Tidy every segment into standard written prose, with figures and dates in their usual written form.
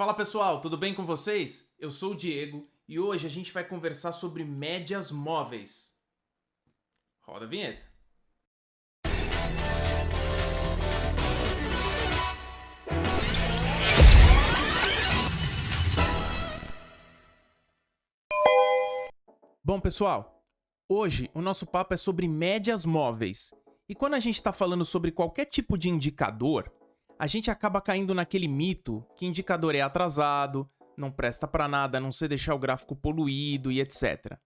Fala pessoal, tudo bem com vocês? Eu sou o Diego e hoje a gente vai conversar sobre médias móveis. Roda a vinheta. Bom pessoal, hoje o nosso papo é sobre médias móveis. E quando a gente está falando sobre qualquer tipo de indicador, a gente acaba caindo naquele mito que indicador é atrasado, não presta para nada a não ser deixar o gráfico poluído e etc.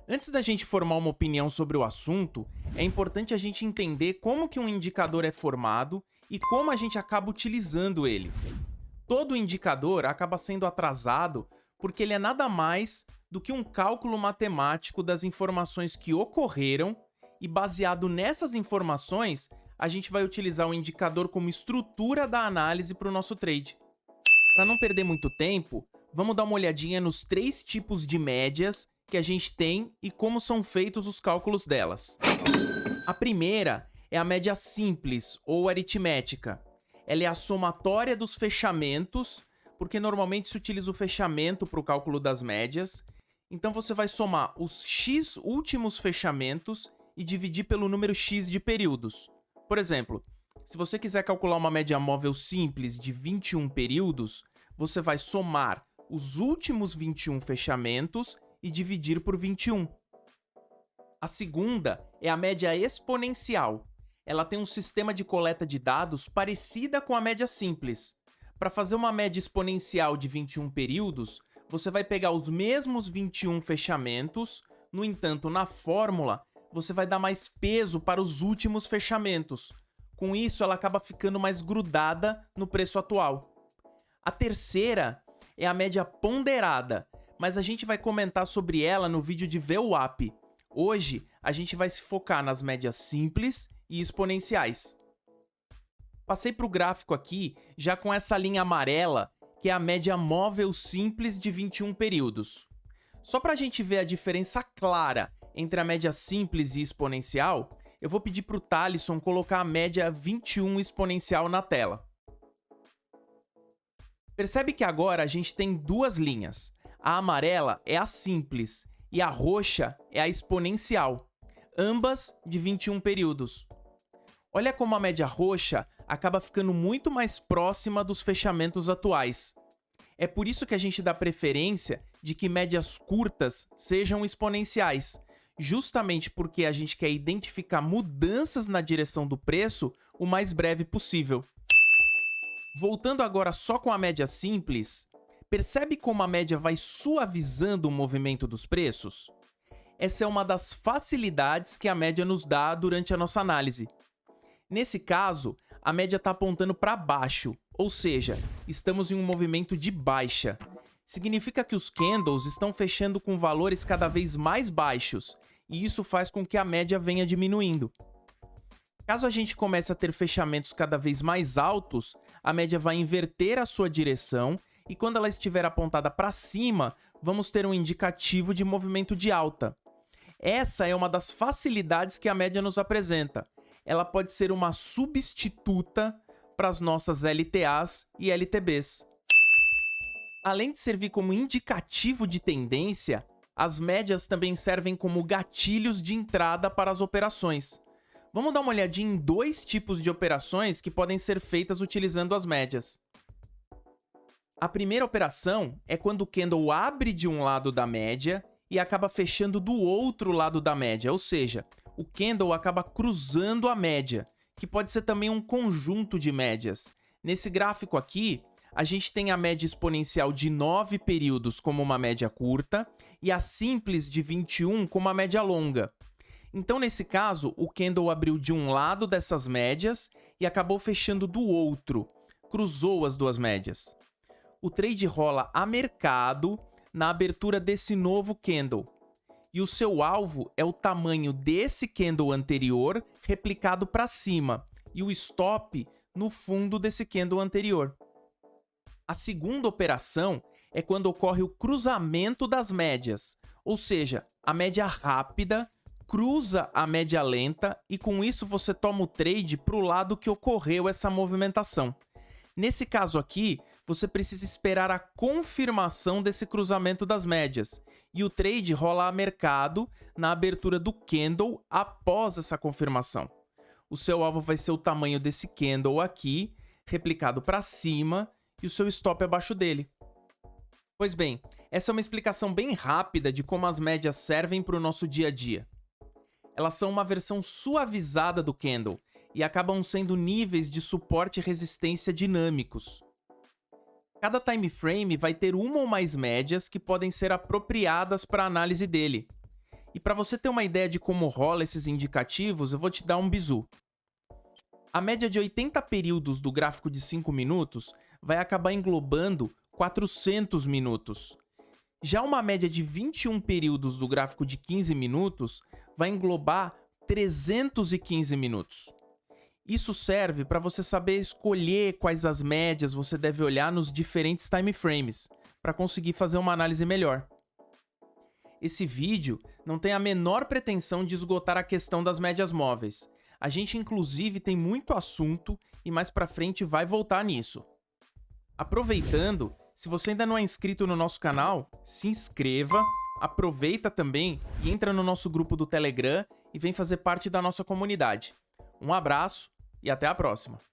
Antes da gente formar uma opinião sobre o assunto, é importante a gente entender como que um indicador é formado e como a gente acaba utilizando ele. Todo indicador acaba sendo atrasado porque ele é nada mais do que um cálculo matemático das informações que ocorreram e, baseado nessas informações, a gente vai utilizar o indicador como estrutura da análise para o nosso trade. Para não perder muito tempo, vamos dar uma olhadinha nos 3 tipos de médias que a gente tem e como são feitos os cálculos delas. A primeira é a média simples ou aritmética. Ela é a somatória dos fechamentos, porque normalmente se utiliza o fechamento para o cálculo das médias. Então você vai somar os x últimos fechamentos e dividir pelo número x de períodos. Por exemplo, se você quiser calcular uma média móvel simples de 21 períodos, você vai somar os últimos 21 fechamentos e dividir por 21. A segunda é a média exponencial. Ela tem um sistema de coleta de dados parecida com a média simples. Para fazer uma média exponencial de 21 períodos, você vai pegar os mesmos 21 fechamentos, no entanto, na fórmula, você vai dar mais peso para os últimos fechamentos. Com isso, ela acaba ficando mais grudada no preço atual. A terceira é a média ponderada, mas a gente vai comentar sobre ela no vídeo de VWAP. Hoje, a gente vai se focar nas médias simples e exponenciais. Passei para o gráfico aqui já com essa linha amarela, que é a média móvel simples de 21 períodos. Só para a gente ver a diferença clara entre a média simples e exponencial, eu vou pedir para o Thalisson colocar a média 21 exponencial na tela. Percebe que agora a gente tem duas linhas. A amarela é a simples e a roxa é a exponencial, ambas de 21 períodos. Olha como a média roxa acaba ficando muito mais próxima dos fechamentos atuais. É por isso que a gente dá preferência de que médias curtas sejam exponenciais, justamente porque a gente quer identificar mudanças na direção do preço o mais breve possível. Voltando agora só com a média simples, percebe como a média vai suavizando o movimento dos preços? Essa é uma das facilidades que a média nos dá durante a nossa análise. Nesse caso, a média está apontando para baixo, ou seja, estamos em um movimento de baixa. Significa que os candles estão fechando com valores cada vez mais baixos, e isso faz com que a média venha diminuindo. Caso a gente comece a ter fechamentos cada vez mais altos, a média vai inverter a sua direção e quando ela estiver apontada para cima, vamos ter um indicativo de movimento de alta. Essa é uma das facilidades que a média nos apresenta. Ela pode ser uma substituta para as nossas LTAs e LTBs. Além de servir como indicativo de tendência, as médias também servem como gatilhos de entrada para as operações. Vamos dar uma olhadinha em 2 tipos de operações que podem ser feitas utilizando as médias. A primeira operação é quando o candle abre de um lado da média e acaba fechando do outro lado da média, ou seja, o candle acaba cruzando a média, que pode ser também um conjunto de médias. Nesse gráfico aqui, a gente tem a média exponencial de 9 períodos como uma média curta e a simples de 21 como uma média longa. Então, nesse caso, o candle abriu de um lado dessas médias e acabou fechando do outro, cruzou as duas médias. O trade rola a mercado na abertura desse novo candle. E o seu alvo é o tamanho desse candle anterior replicado para cima e o stop no fundo desse candle anterior. A segunda operação é quando ocorre o cruzamento das médias, ou seja, a média rápida cruza a média lenta e com isso você toma o trade para o lado que ocorreu essa movimentação. Nesse caso aqui, você precisa esperar a confirmação desse cruzamento das médias, e o trade rola a mercado na abertura do candle após essa confirmação. O seu alvo vai ser o tamanho desse candle aqui, replicado para cima, e o seu stop abaixo dele. Pois bem, essa é uma explicação bem rápida de como as médias servem para o nosso dia a dia. Elas são uma versão suavizada do candle e acabam sendo níveis de suporte e resistência dinâmicos. Cada time frame vai ter uma ou mais médias que podem ser apropriadas para a análise dele. E para você ter uma ideia de como rola esses indicativos, eu vou te dar um bizu. A média de 80 períodos do gráfico de 5 minutos vai acabar englobando 400 minutos. Já uma média de 21 períodos do gráfico de 15 minutos vai englobar 315 minutos. Isso serve para você saber escolher quais as médias você deve olhar nos diferentes time frames, para conseguir fazer uma análise melhor. Esse vídeo não tem a menor pretensão de esgotar a questão das médias móveis. A gente inclusive tem muito assunto e mais pra frente vai voltar nisso. Aproveitando, se você ainda não é inscrito no nosso canal, se inscreva, aproveita também e entra no nosso grupo do Telegram e vem fazer parte da nossa comunidade. Um abraço e até a próxima!